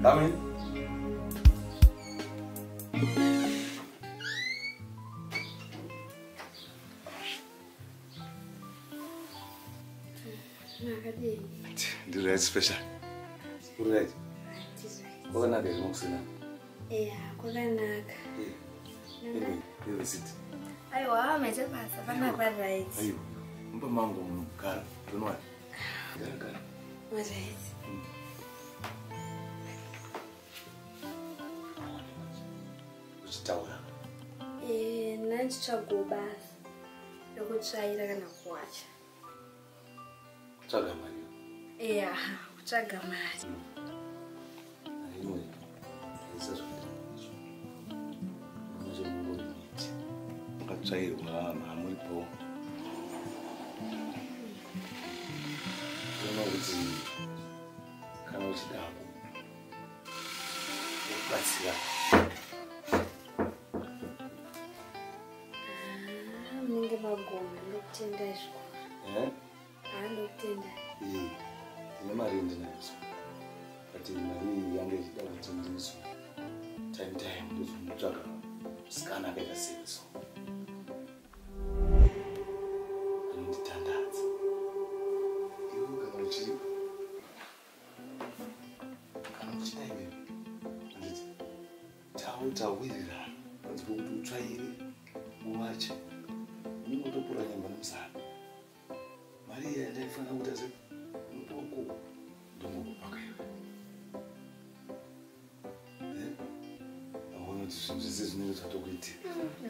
Come in. Do that special. Do that. What na get moxina? Yeah, kolanaka. Anyway, you sit. Aiwa, manje pasa pana kwa right. Ayo. Mpa mango mkara. Don't worry. Gara. Right. Uchitaura. Nandichago basi. Yokutsvaira kana kuwacha. Tsvaga mari. Yeah, kutsvaga mari. Anyway, this is Tsvairwa hamuripo. Kuti kana uchidako batsira munenge magoma ndokutenda izvo ndokutenda tine mari ndinazo but mari yange ichida kuti ndizo time ndozomutsvaga musikana akaita seso anonditandadza iwe kana uchida iwe anditi tawirirana panzi pokuti utsvaire uwache uningotopura nyamba nemusana mari iya ndaifanira kuti ase mudoko ndomukupaka iwe aona kuti zvinhu zvese zvinenge zvatokuitira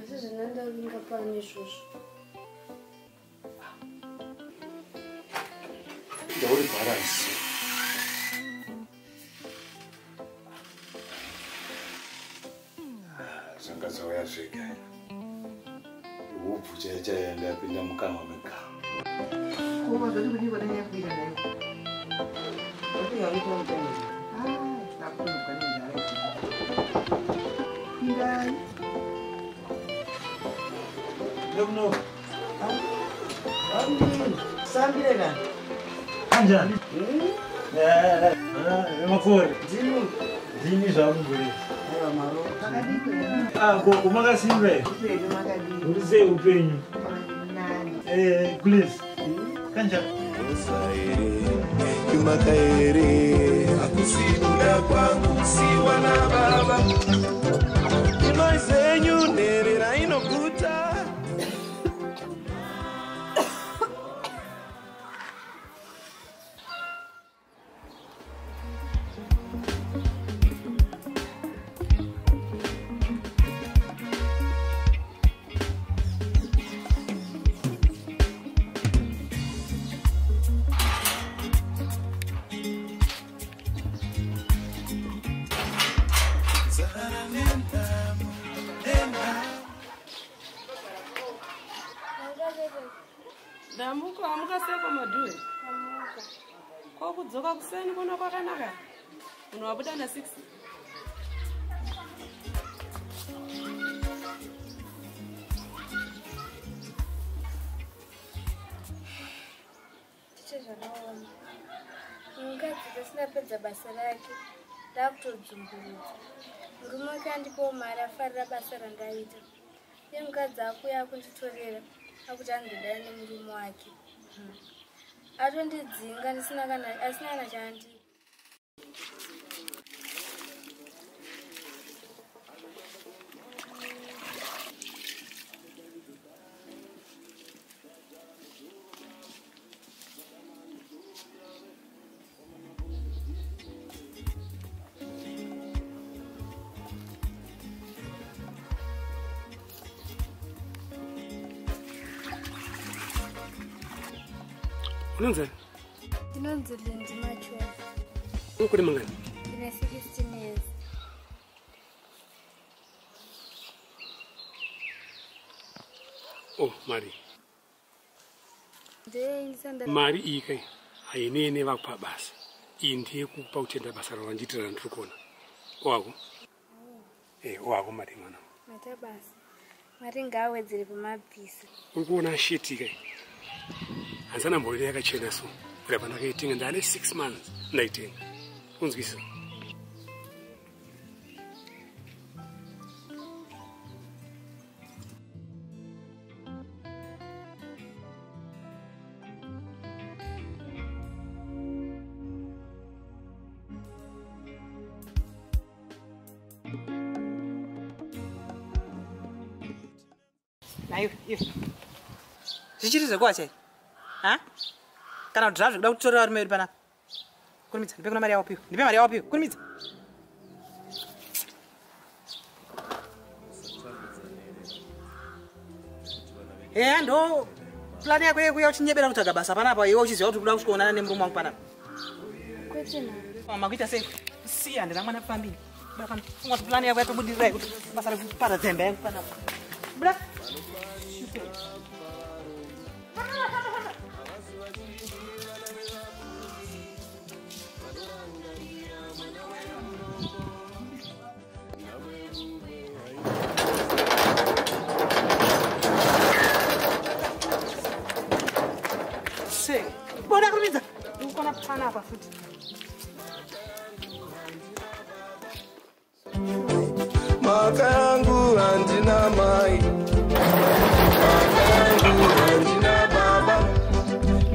asi zvinandavinga pano izvozvo ndauri bharansi zvanga zvauya zvega hubvu chaichaya ndapinda mukanwa mekanwa Como eu digo, eu nem fui daí. Eu tenho ali como tem. Tá com o caminho já. Não. Sabe legal. Anja. É uma cor. Dini já um guri. É maro. Como é assim, velho? Por isso o penho. Please. Kanja. Kimakaere akusimuda kwangu siwa na baba inoizenyu nerera inokuta Damuka amuka seko madhuwe. Kwa kudzoka kuseni kuno kwakanaka. Unowabuda na 6. tichezvakaona mukadzi pasinapedza basa rake ndakutodzumburudza murume wake andipawo mari afarira basa randaita iye mukadzi akuya akunditorera akuti andodana nemurume wake atondidzinga asina kana chaandipa Unonzani? Ndinonzi Dandemutande. Ukuri mangani? Ndine 16 years. Oh, Mari. Ndisanda Mari iyi kai hainene vakupa basa. Indi kupa utenda basa ranjitira ndrukona. Wako? Wako mari mwana. Mate basa. Mari ngawedzere pamabvisa. Ukuona shiti kai. Hanzana mbori yakachena so. Kuraba ndakaitenga ndane 6 months ndaitenga. Unzwisa. Nayo, zichirize kwache. Ha? Kana drive kuda kutora ari meri pana. Kulimitsa, ndipe kuna mari yawo piyo. Ndipe mari yawo piyo. Kulimitsa. Ndo plan yako yekuya uchinyebera kutaga basa panapa iwe uchiziva kuti kuda kusvikoonana nemurume wangu panapa. Kwete Mama kuita sei? Siya ndina mwana pambini. Baka funga plan yako yatobudirira kuti basa rekupara dzembe yangu panapa. Bra. Bora kuliza. Uko na pana hapa futi. Maka yangu handina mai, maka yangu handina baba.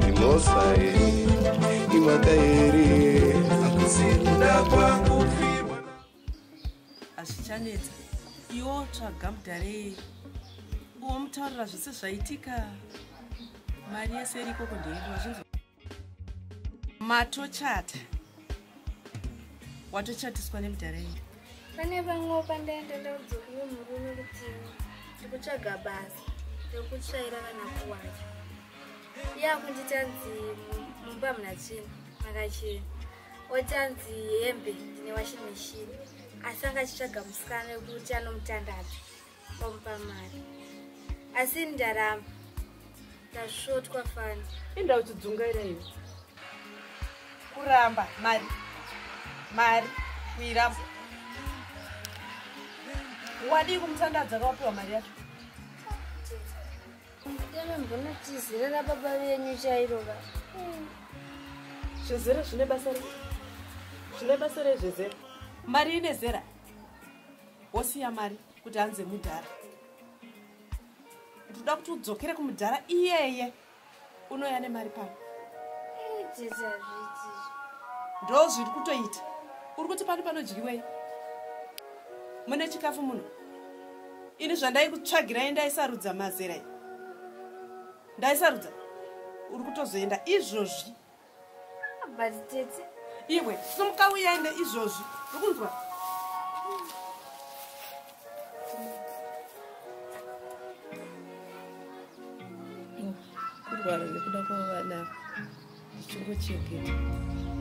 Imosae, imakaere, akusikuda kwangu fiba. Azvichanetsa iwo tsvaga mudhare uomutaurira zvese zvaitika. Mari yese iri ikoko ndeidwa zvinzo matochata watochatiswa nemudhara iri. pane vamwewo pandaenda ndaudzokere murume kuti ndikutsvaga basa rekutsvaira kana kuwacha. Iye akunditanzi mumba muna tsvina makachena. Otanzi hembe ndine washing machine. Asi anga achitsvaga musikana wekuti anomutandadza omupa mari. Asi ndaramba ndasvotwa fani. Inda uchidzungaira iwe kuramba mari kuiramba. Wadi kumutandadza akawapiwa mari yacho. Deme mbonotizirira baba venyu chairova. Zvezera zvine basa rezvezera. Mari ine zera. Wosiya mari kuti anze mudhara. Ndoda kuti udzokere kumudhara iyeye unoya nemari pano. Ndo zviri kutoita. Uri kuti pano panodyiwei? Mune chikafu muno. Ini zvandai kutsvagirai ndaisarudza mazera. Ndaisarudza. Uri kutozoenda izvozvi. But tete. Iwe, sumuka uyaende izvozvi. Uri kunzwa? Kurwara nekuda kwavana ndichingochengeta.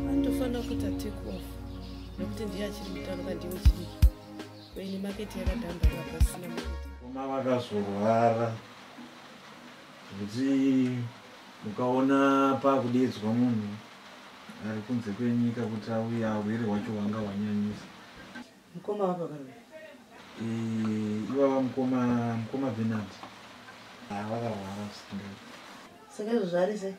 Vandofanira kuita take off. Nekuti ndiye achiri mutano kandiwe chiri. Kweni maketi yakadhamba vakasina maketi. Koma vakazorwara kuti mukaona pakudedzwa munhu ari kunze kwenyika kuti auye urwere hwacho hwanga hwanyanyisa. Mukoma wapa karwe. Ivava mukoma Bernard. Vakarwara zvisingaiti. Saka izvo zvari sei?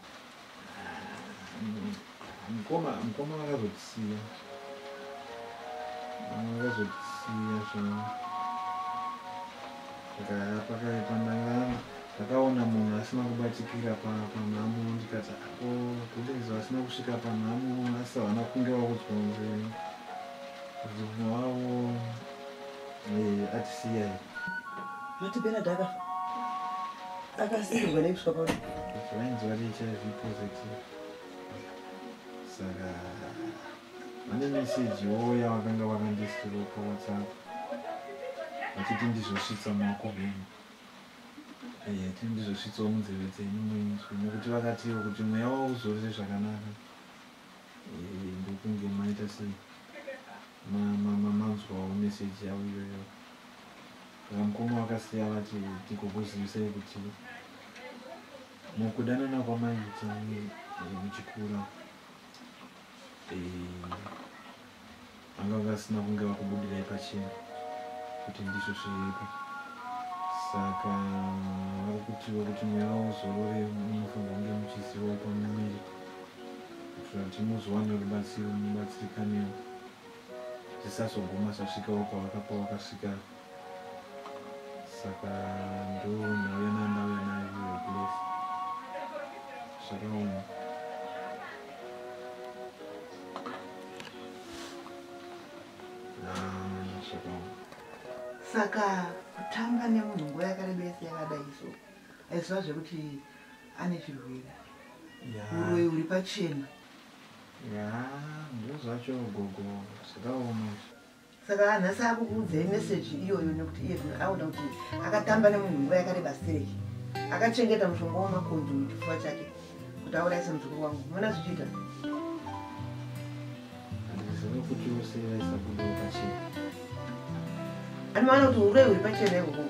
Mukoma vakazotisiya. Zvino. Saka pakaipa ndakaona munhu asina kubatikira panhamo ndikati kulezo asina kusvika panhamo asi havana kunge vakudzwa kuti munhu wavo atisiyai. Mati Bernard akasingirwa nekusvika pano. Zvainzi vari HIV positive. Saka vane mesejiwo yavakanga vakandisiro paWhatsApp vachiti ndizosvitsa maoko venyu. Tiri ndizosvitsawo munzeve dzenyu muinzwi nokuti vakatiwo kuti mweya wavo uzorere zvakanaka ndokunge maita sei manzwawo meseji yavo iyoyo. Saka mukoma vakasiya vati tigokuzivisai kuti mukudanana kwamaita muchikura anga vasina kunge vakubudirai pachena kuti ndizvo zviripo. Saka varikutiwo kuti mweya uzorore munofanirwa kunge muchizivawo pamumiri kuitira kuti muzowane rubatsiro mubatsirikanewo zvisazoguma zvasvikawo pawakasvika. Saka ndo nhau yanandauya nayo iyoyo place zvakaoma. Saka kutamba nemunhu nguva yakarembesa yakadai so aiziva zvekuti ane zvirwere uroyi uri pachena. Ndozvacho gogo zvakaoma. Saka nhasi akukuudzai meseji iyoyo nekuti iye auda kuti akatamba nemunhu nguva yakareba sei akachengeta mushonga wamakonzo muchifuva chake kuti auraise muzukuru wangu. Mona zvichiita handiziva kuti usiraisa kudo pachena. Anowana kuti uroyi uri pachena ikoko.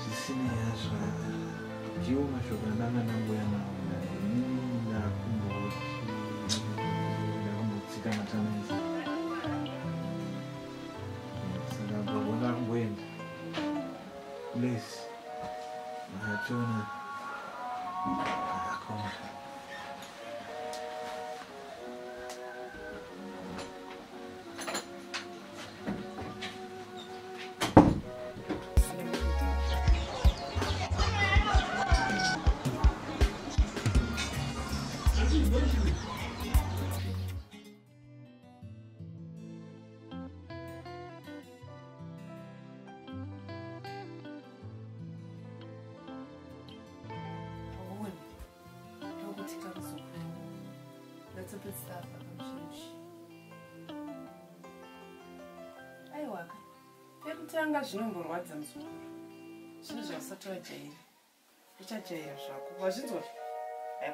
Zvisinei hazvo ndiwo mashoko andanga ndamboya nawo ndakumbotsika matanaizi. Saka gogo ndakumboenda place akachiona akaona. Aiwaka, pekutanga zvinomborwadza muzukuru. Zvinhu zvasati wajaira. Uchajaira zvako. Wazvinzwa?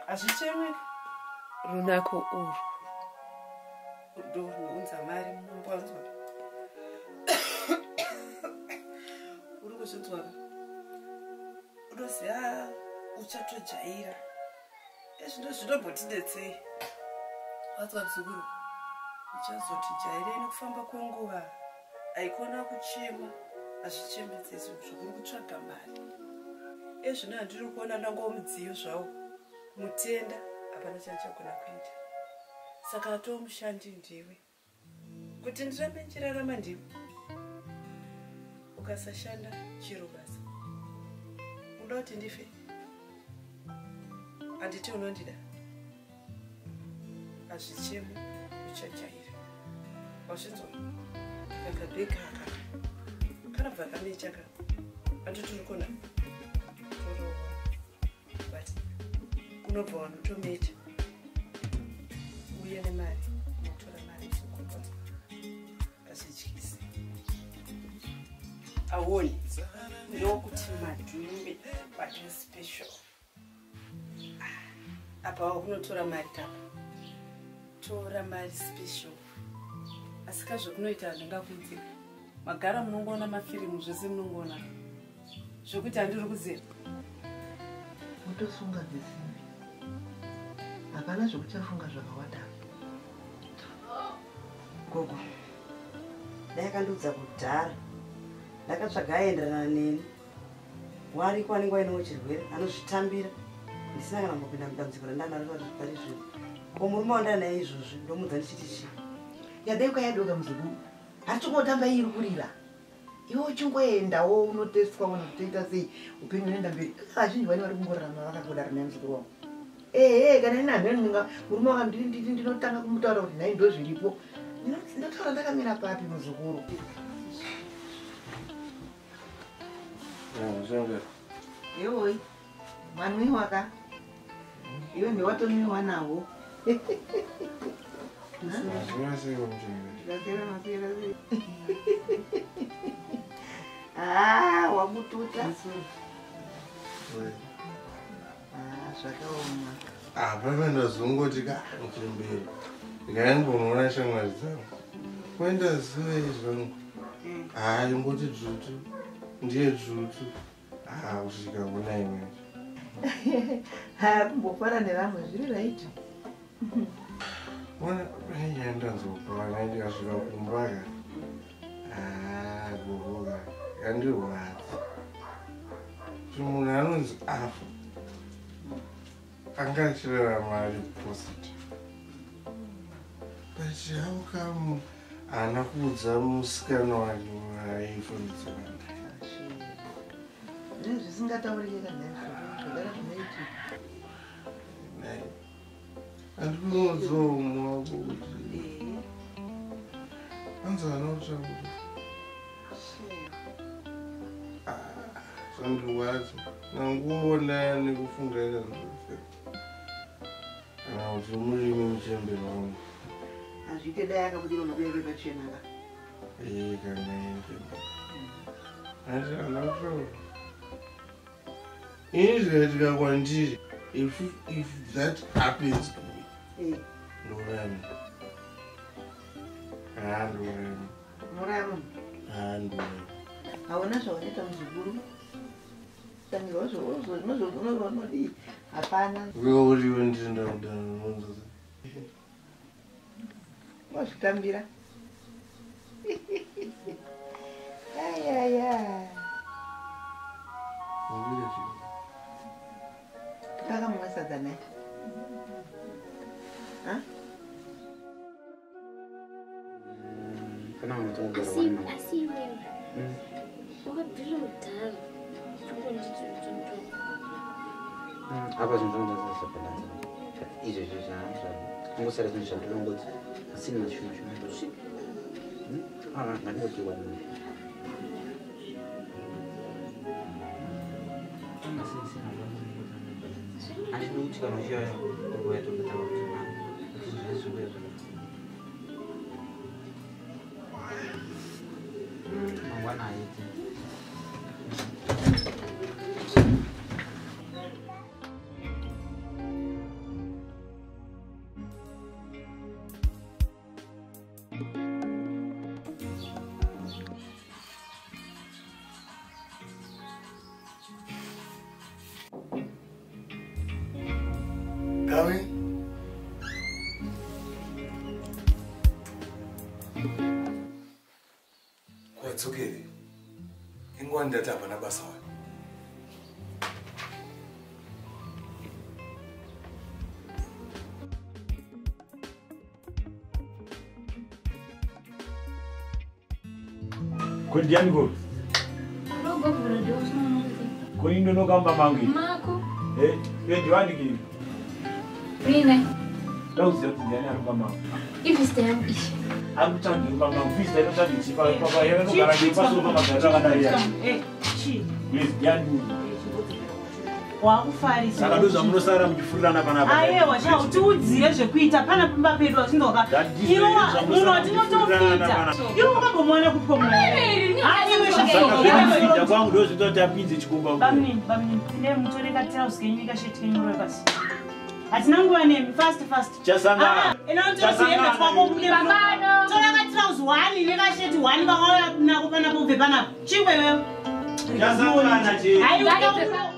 Hazvichemweka. Runako urwu. Ndo runounza mari munombanzwa. Uri kuzvinzwa ka? Unozi uchatojaira. Ezvino zvinombotidetsei. Wazwa muzukuru? Uchazotijairei nekufamba kwenguva. Aikona kuchema, hazvichemedzesi zvikuru kutsvaga mari. Ezvino handiri kuona nango mudziyo zvawo. Mutenda hapana chandichagona kuita. Saka atoo mushandi ndiwe. Kuti ndirambe ndichirarama ndiwe. Ukasashanda chiro basa. Unoda kuti ndife? Handiti unondida? Hazvichemi uchajaira. Wazvinzwa? Kakabheka aka kanabva kanechaka handiti uri kona torowa but unobva wanotometa uye nemari unotora mari zvokokodza hazvityisi. Awoni ndokuti madhume bati special apa wakunotora mari tapa tora mari special. Asika zvokunoita handingakuidzika. Magara munongoona mafirimu zvese munongoona. Zvokuti handiri kuziva. Utosunga dzisimbi. Hapana zvokuchafunga zvakawanda. Gogo. Ndakandiudza kudhara. Ndakatsvaga aenderana neni. Wariko anenge ainewo chirwere anozvitambira. Ndisina kana kumbopinda mudambudziko randanaro pari zvino. Ko murume wandanaye izvozvi ndomudza ndichiti chii? Yadai kwayadoka muzukuru. Hachingotamba iri kurira. Iwe uchingoendawo unoteswa unotoita sei upenyu unoenda mberi. Vazhinji vane vari kungorarama vakagodara naye muzukuru wangu. Kana ina mhenga murume wanga ndinotanga kumutaura kuti nhai ndo zviripo. Ndinotaura ndakamira papi muzukuru? Yoi. Manwiwa ka. Iwe ndewatomiwa nawo. Wabututa. Zvakaoma. Pamwe ndazongoti muchimberi ndikaimbomuona shamwari dzangu kuenda ziva izvangu ngoti dzvutu ndiye dzvutu kusvika kuna imwecho kumbofana nevamwe zviri raiti ndanzopana ndikasvika kumbaka gogoga yandirwadza kuti munhu anonzi afa anga achireva mari positive pachiaukamu haana kuudza musikana wake waifundisana zvisingataurikeka zvagara zvinoitika andinodzomwa kuti anzi anotsva kuti zvandirwadza nanguona nekufunga ikazvofeka kana kuti murimi muchemberi wangu azviite dai akabudira maberere pachenaka kanaende asi anatsva ini zvikatika kwandiri if that happens to me ndorami handorami muramu handorami hauna zvaunoita muzukuru sanirwazvounodii hapana weuriwe nditenda kudanonozoza wazvitambira ayaya takamwasadza naye asi iwewe wakabvira mudhara chokondititoto apa zvinhu zvandazazvakanaka izvezvo zvangosara zvinhu zvandinongoti asina chimwe chimwe ngandingotiwa andinokuti kana uchiyaya nguva yatokataka kuti zvezvizvouya mangwana aiti Coming? Kwatsukile. Ingwani ndati hapana basa wani. Kundiani go? Rogo vura dos no. Kuindo no kamba mangi. Mako. Ndiwani ki? Rine. Dauzi yote ndiani kamba. If stem ish. Akutangi kamba vista ino tandi chipa papa yero no garanti paso kama gara kana ya. Chi. Please ndiani. Wakufarisa. Saka ndoza munosara muchifurirana panapa. Aiwa cha utiudzire zvekuita pana pamba pedu asindoka. Iwo unoti notofita. Iwo wakambomona kupomona. Saka kwangu ndo zvitoti apinze chikumba. Bamni ne mutoreka trouser kenyika shetkenyoro pasi. Atina nguva nemi fast. Chasanga. Inototi yembe twako mune Babano. toreka trouser 1 nekasheti 1 vakauya nako pana kubve pana. Chimwe wewe. Chasanga na chi. Aiwa.